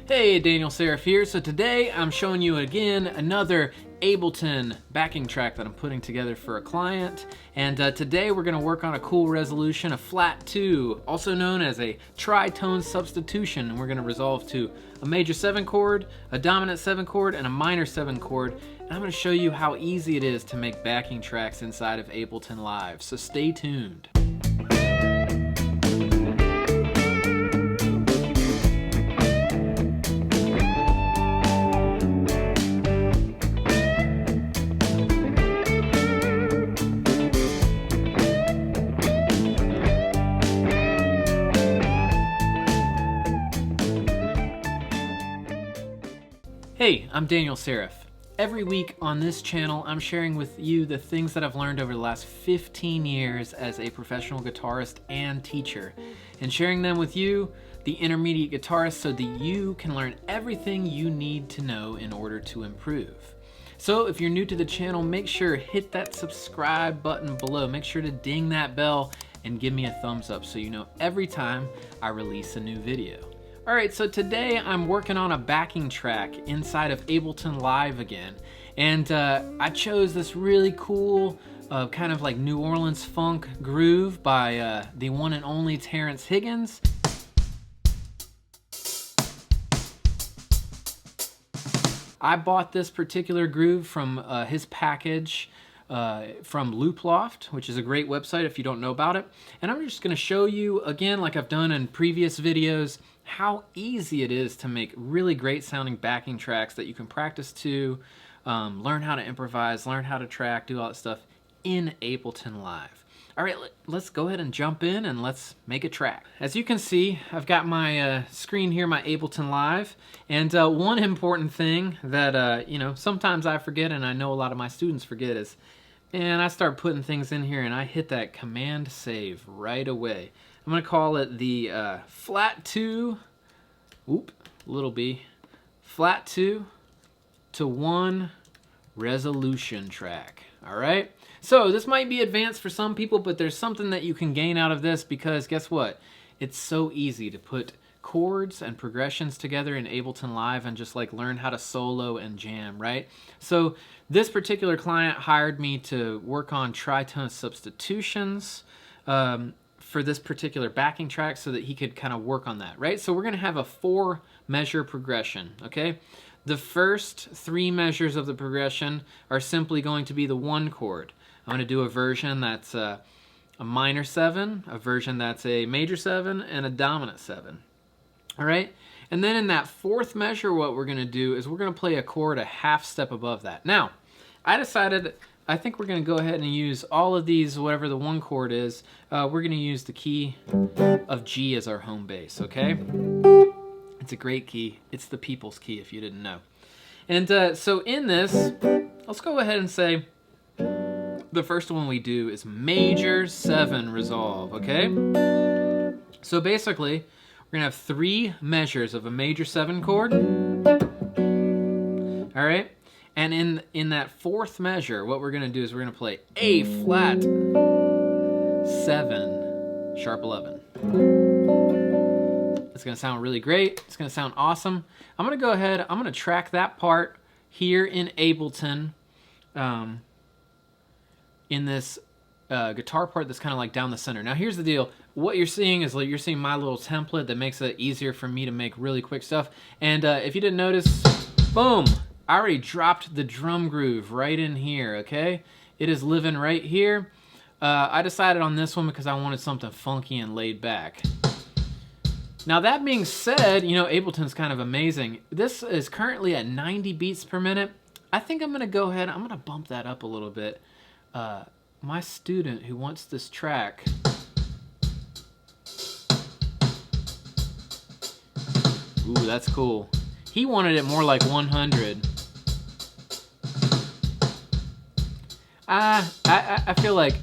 Hey, Daniel Seraph here. So today I'm showing you again another Ableton backing track that I'm putting together for a client. And today we're going to work on a cool resolution, a flat 2, also known as a tritone substitution. And we're going to resolve to a major 7 chord, a dominant 7 chord, and a minor 7 chord. And I'm going to show you how easy it is to make backing tracks inside of Ableton Live. So stay tuned. Hey, I'm Daniel Seraph. Every week on this channel, I'm sharing with you the things that I've learned over the last 15 years as a professional guitarist and teacher, and sharing them with you, the intermediate guitarist, so that you can learn everything you need to know in order to improve. So if you're new to the channel, make sure to hit that subscribe button below. Make sure to ding that bell and give me a thumbs up so you know every time I release a new video. Alright, so today I'm working on a backing track inside of Ableton Live again. And I chose this really cool kind of like New Orleans funk groove by the one and only Terrence Higgins. I bought this particular groove from his package from Looploft, which is a great website if you don't know about it. And I'm just going to show you again, like I've done in previous videos, how easy it is to make really great sounding backing tracks that you can practice to, learn how to improvise, learn how to track, do all that stuff in Ableton Live. All right, let's go ahead and jump in and let's make a track. As you can see, I've got my screen here, my Ableton Live, and one important thing that sometimes I forget, and I know a lot of my students forget, is, and I start putting things in here and I hit that command save right away. I'm gonna call it the flat 2, little b, flat 2 to 1 resolution track. All right, so this might be advanced for some people, but there's something that you can gain out of this, because guess what? It's so easy to put chords and progressions together in Ableton Live and just like learn how to solo and jam, right? So this particular client hired me to work on tritone substitutions for this particular backing track so that he could kind of work on that, right? So we're gonna have a 4 measure progression, okay? The first 3 measures of the progression are simply going to be the 1 chord. I'm gonna do a version that's a minor 7, a version that's a major 7, and a dominant 7, all right? And then in that 4th measure, what we're gonna do is we're gonna play a chord a half step above that. Now, I decided, I think we're going to go ahead and use all of these, whatever the 1 chord is. We're going to use the key of G as our home base, okay? It's a great key. It's the people's key, if you didn't know. And so in this, let's go ahead and say the first one we do is major 7 resolve, okay? So basically, we're going to have 3 measures of a major 7 chord. All right? And in that 4th measure, what we're gonna do is we're gonna play A flat 7 sharp 11. It's gonna sound really great. It's gonna sound awesome. I'm gonna go ahead, I'm gonna track that part here in Ableton in this guitar part that's kind of like down the center. Now here's the deal. What you're seeing is like you're seeing my little template that makes it easier for me to make really quick stuff. And if you didn't notice, boom, I already dropped the drum groove right in here, okay? It is living right here. I decided on this one because I wanted something funky and laid back. Now that being said, you know, Ableton's kind of amazing. This is currently at 90 beats per minute. I think I'm gonna go ahead, I'm gonna bump that up a little bit. My student who wants this track, ooh, that's cool. He wanted it more like 100. I feel like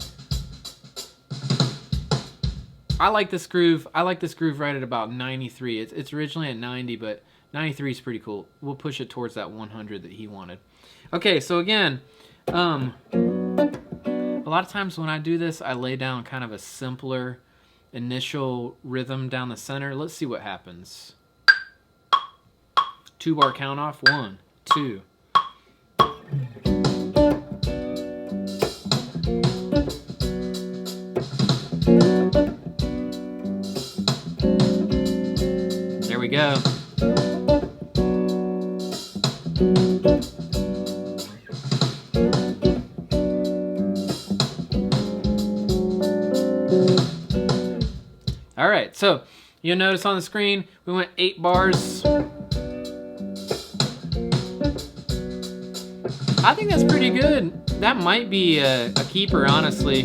I like this groove. I like this groove right at about 93. It's originally at 90, but 93 is pretty cool. We'll push it towards that 100 that he wanted. Okay, so again, a lot of times when I do this, I lay down kind of a simpler initial rhythm down the center. Let's see what happens. 2-bar count off. 1, 2. There we go. All right, so you'll notice on the screen we went 8 bars. I think that's pretty good. That might be a keeper, honestly.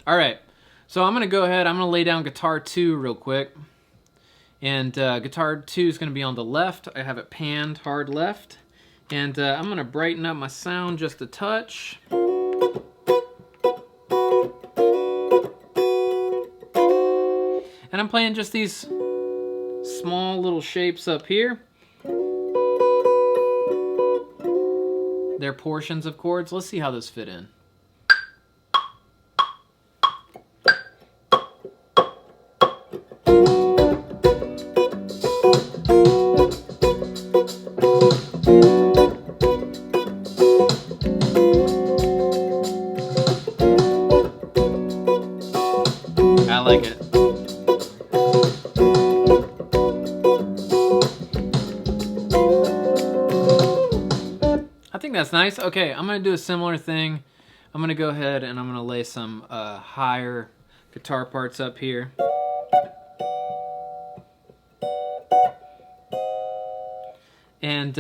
All right, so I'm gonna go ahead, I'm gonna lay down guitar 2 real quick. And guitar 2 is gonna be on the left. I have it panned hard left. And I'm gonna brighten up my sound just a touch. And I'm playing just these small little shapes up here. They're portions of chords. Let's see how those fit in. I like it. I think that's nice. Okay, I'm gonna do a similar thing. I'm gonna go ahead and I'm gonna lay some higher guitar parts up here. And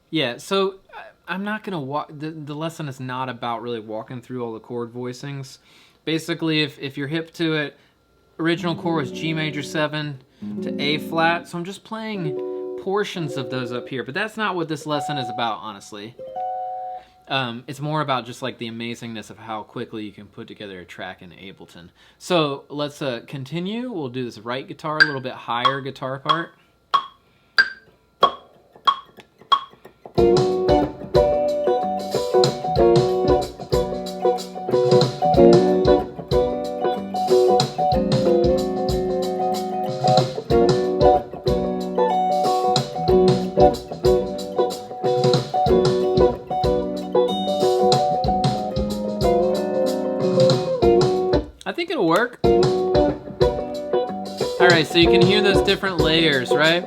yeah, so I'm not gonna walk, the lesson is not about really walking through all the chord voicings. Basically, if you're hip to it, original chord was G major 7 to A flat, so I'm just playing portions of those up here, but that's not what this lesson is about, honestly. It's more about just like the amazingness of how quickly you can put together a track in Ableton. So let's continue. We'll do this right guitar, a little bit higher guitar part. I think it'll work. All right, so you can hear those different layers, right?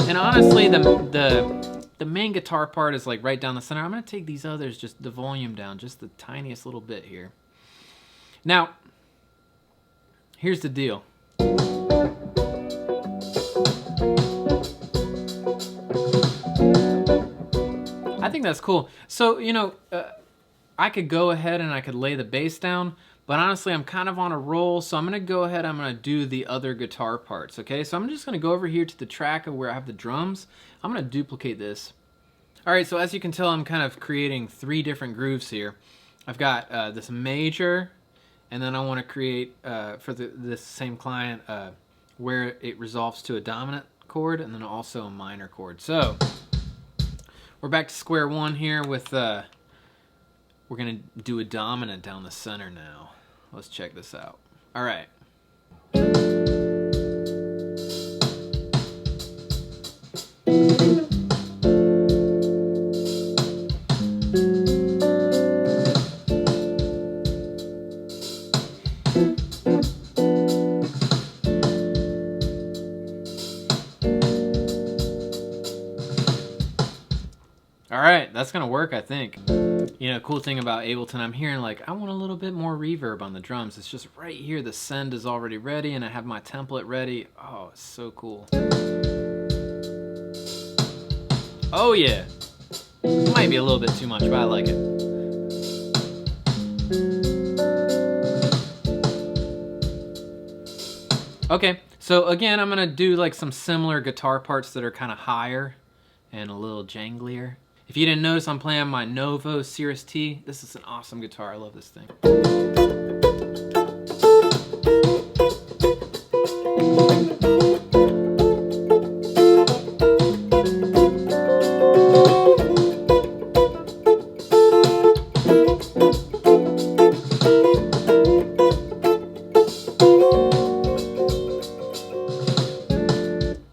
And honestly, the main guitar part is like right down the center. I'm gonna take these others, just the volume down, just the tiniest little bit here. Now, here's the deal. I think that's cool. So, you know, I could go ahead and I could lay the bass down, but honestly, I'm kind of on a roll, so I'm gonna go ahead, I'm gonna do the other guitar parts, okay? So I'm just gonna go over here to the track of where I have the drums. I'm gonna duplicate this. All right, so as you can tell, I'm kind of creating 3 different grooves here. I've got this major, and then I wanna create, for this same client, where it resolves to a dominant chord, and then also a minor chord. So, we're back to square one here with, we're gonna do a dominant down the center now. Let's check this out. All right. All right, that's gonna work, I think. You know, cool thing about Ableton, I'm hearing like, I want a little bit more reverb on the drums. It's just right here, the send is already ready and I have my template ready. Oh, it's so cool. Oh yeah. Might be a little bit too much, but I like it. Okay, so again, I'm gonna do like some similar guitar parts that are kind of higher and a little janglier. If you didn't notice, I'm playing my Novo Cirrus T. This is an awesome guitar. I love this thing.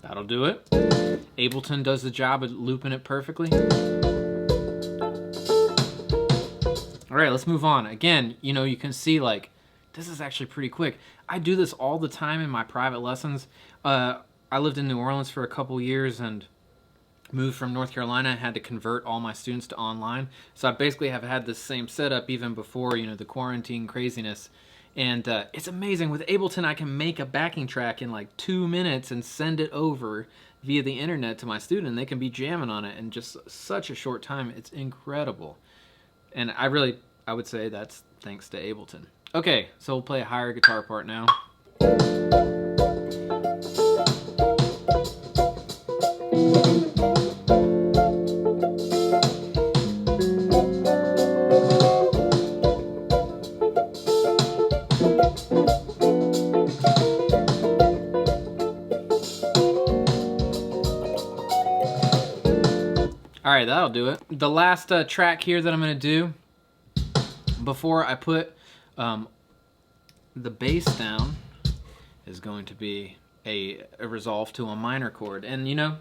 That'll do it. Ableton does the job of looping it perfectly. All right, let's move on. Again, you know, you can see like, this is actually pretty quick. I do this all the time in my private lessons. I lived in New Orleans for a couple years and moved from North Carolina. I had to convert all my students to online. So I basically have had this same setup even before, you know, the quarantine craziness. And it's amazing. With Ableton, I can make a backing track in like 2 minutes and send it over via the internet to my student. And they can be jamming on it in just such a short time. It's incredible. And I would say that's thanks to Ableton. Okay, so we'll play a higher guitar part now. All right, that'll do it. The last track here that I'm gonna do before I put the bass down is going to be a resolve to a minor chord. And you know,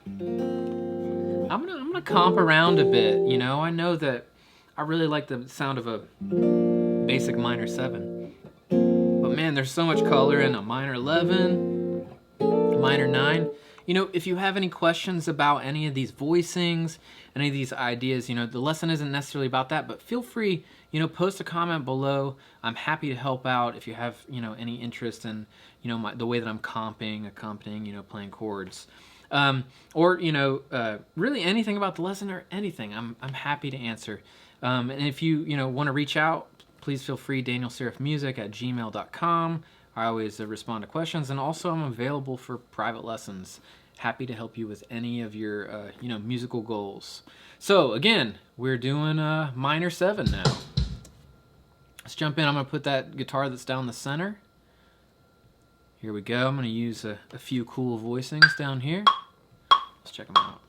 I'm gonna comp around a bit. You know, I know that I really like the sound of a basic minor 7, but man, there's so much color in a minor 11, minor 9. You know, if you have any questions about any of these voicings, any of these ideas, you know, the lesson isn't necessarily about that, but feel free, you know, post a comment below. I'm happy to help out if you have, you know, any interest in, you know, the way that I'm accompanying, you know, playing chords. Or, you know, really anything about the lesson or anything, I'm happy to answer. And if you know, want to reach out, please feel free, danielserifmusic@gmail.com. I always respond to questions, and also I'm available for private lessons. Happy to help you with any of your, you know, musical goals. So again, we're doing minor 7 now. Let's jump in. I'm gonna put that guitar that's down the center. Here we go. I'm gonna use a few cool voicings down here. Let's check them out.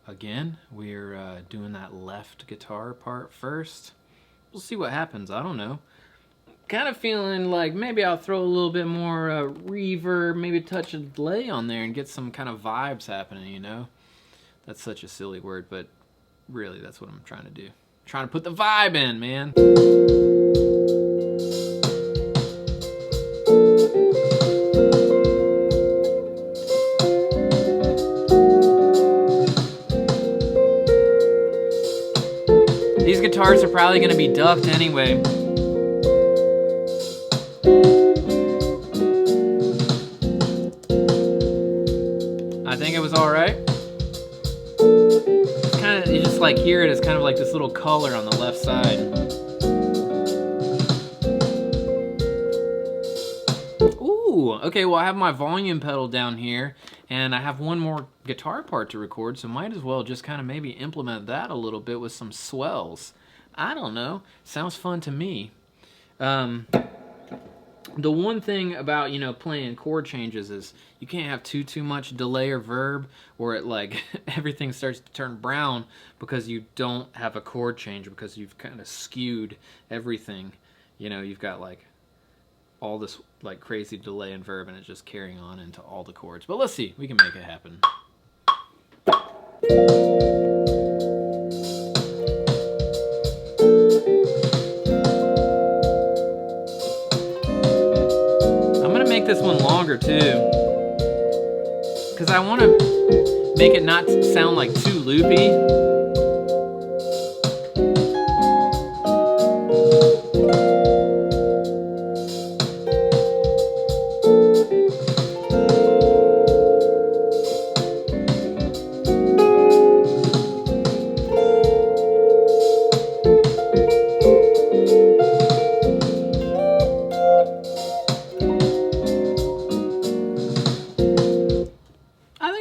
Again, we're doing that left guitar part first. We'll see what happens. I don't know. Kind of feeling like maybe I'll throw a little bit more reverb, maybe touch a delay on there and get some kind of vibes happening, you know? That's such a silly word, but really that's what I'm trying to do. Trying to put the vibe in, man. These guitars are probably going to be ducked anyway. I think it was all right. Kind of, you just like hear it as kind of like this little color on the left side. Ooh, okay, well I have my volume pedal down here, and I have one more guitar part to record, so might as well just kind of maybe implement that a little bit with some swells. I don't know, sounds fun to me. The one thing about, you know, playing chord changes is you can't have too much delay or verb, or it like everything starts to turn brown because you don't have a chord change, because you've kind of skewed everything. You know, you've got like all this like crazy delay and verb, and it's just carrying on into all the chords. But let's see, we can make it happen. This one longer too, because I want to make it not sound like too loopy.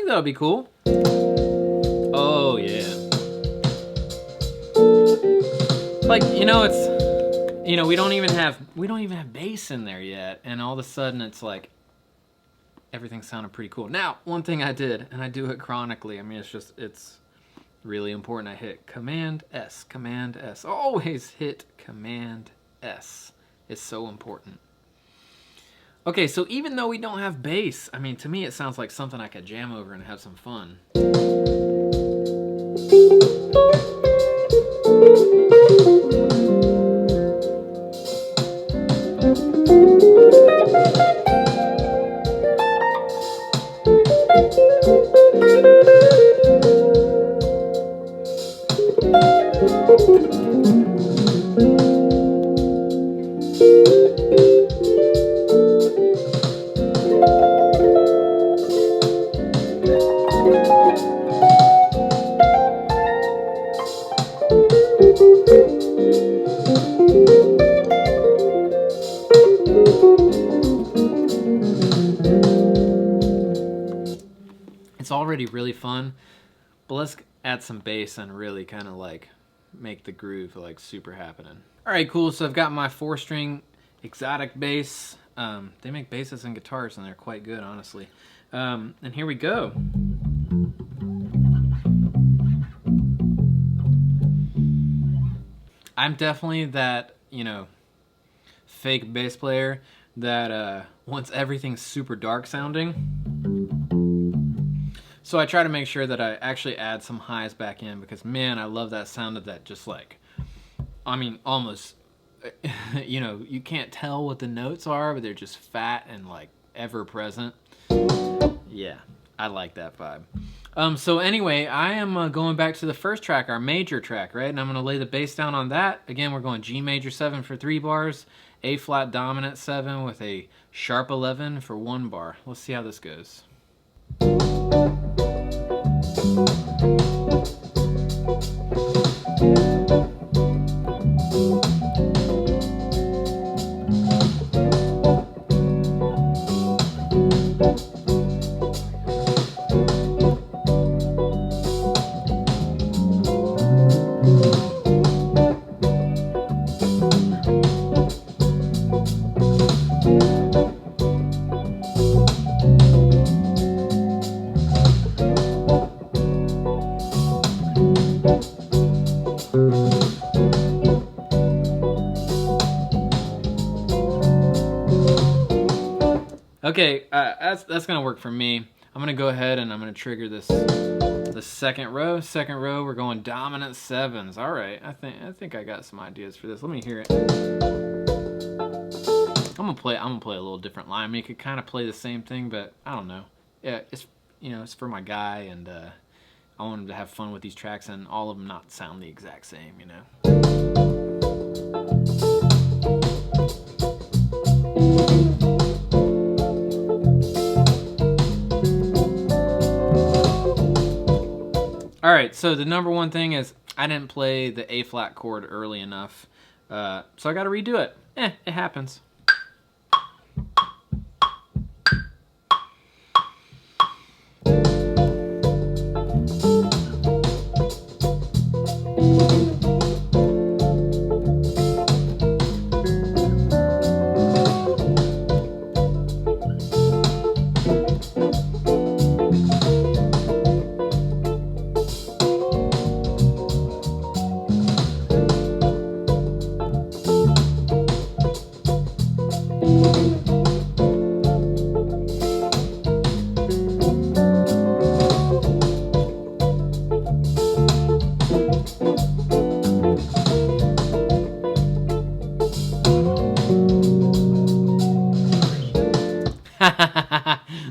That'll be cool. Oh yeah. Like, you know, it's, you know, we don't even have bass in there yet, and all of a sudden it's like everything sounded pretty cool. Now, one thing I did, and I do it chronically, I mean, it's really important. I hit Command S, Command S. Always hit Command S. It's so important. Okay, so even though we don't have bass, I mean, to me it sounds like something I could jam over and have some fun. It's already really fun, but let's add some bass and really kind of like make the groove like super happening. All right, cool. So I've got my 4-string exotic bass. They make basses and guitars and they're quite good, honestly. And here we go. I'm definitely that, you know, fake bass player that wants everything super dark sounding. So I try to make sure that I actually add some highs back in because, man, I love that sound of that just like, I mean, almost, you know, you can't tell what the notes are, but they're just fat and like ever present. Yeah, I like that vibe. So anyway, I am going back to the first track, our major track, right? And I'm going to lay the bass down on that. Again, we're going G major 7 for 3 bars, A flat dominant 7 with a sharp 11 for 1 bar. Let's see how this goes. Okay, that's gonna work for me. I'm gonna go ahead and I'm gonna trigger the second row. Second row, we're going dominant 7s. All right, I think I got some ideas for this. Let me hear it. I'm gonna play a little different line. I mean, you could kind of play the same thing, but I don't know. Yeah, it's, you know, it's for my guy, and I want him to have fun with these tracks, and all of them not sound the exact same, you know. All right, so the number one thing is I didn't play the A flat chord early enough, so I got to redo it. It happens.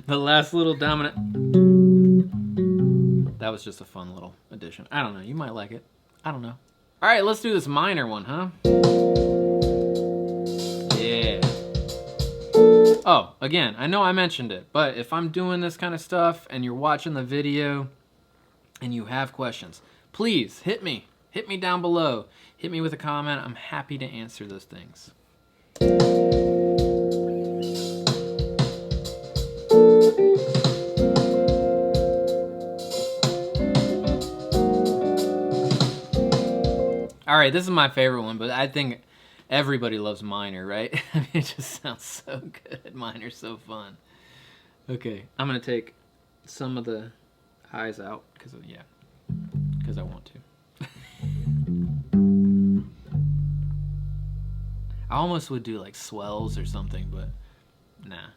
The last little dominant. That was just a fun little addition. I don't know. You might like it. I don't know. All right, let's do this minor one, huh? Yeah. Oh, again, I know I mentioned it, but if I'm doing this kind of stuff and you're watching the video and you have questions, please hit me. Hit me down below. Hit me with a comment. I'm happy to answer those things. All right, this is my favorite one, but I think everybody loves minor, right? I mean, it just sounds so good. Minor's so fun. Okay, I'm gonna take some of the highs out because I want to. I almost would do like swells or something, but nah.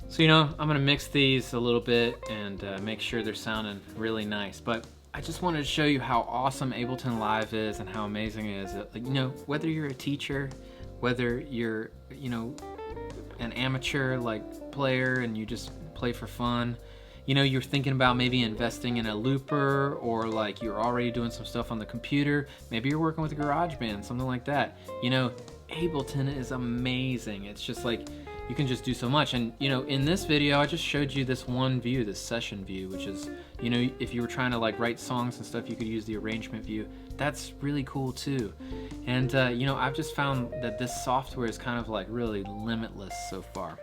So, you know, I'm gonna mix these a little bit and make sure they're sounding really nice. But I just wanted to show you how awesome Ableton Live is and how amazing it is. Like, you know, whether you're a teacher, whether you're, you know, an amateur like player and you just play for fun, you know, you're thinking about maybe investing in a looper, or like you're already doing some stuff on the computer, maybe you're working with a GarageBand, something like that. You know, Ableton is amazing. It's just like, you can just do so much. And you know, in this video I just showed you this one view, this session view, which is, you know, if you were trying to like write songs and stuff, you could use the arrangement view. That's really cool too. And you know, I've just found that this software is kind of like really limitless so far,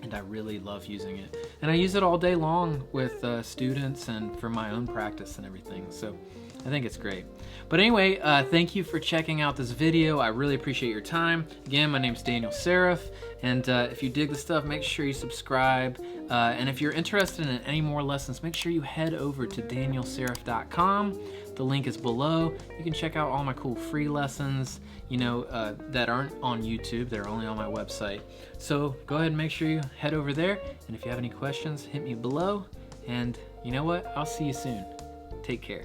and I really love using it. And I use it all day long with students and for my own practice and everything. So I think it's great. But anyway, thank you for checking out this video. I really appreciate your time. Again, my name's Daniel Seraph, and if you dig the stuff, make sure you subscribe. And if you're interested in any more lessons, make sure you head over to danielseraph.com. The link is below. You can check out all my cool free lessons, you know, that aren't on YouTube. They're only on my website. So go ahead and make sure you head over there. And if you have any questions, hit me below. And you know what? I'll see you soon. Take care.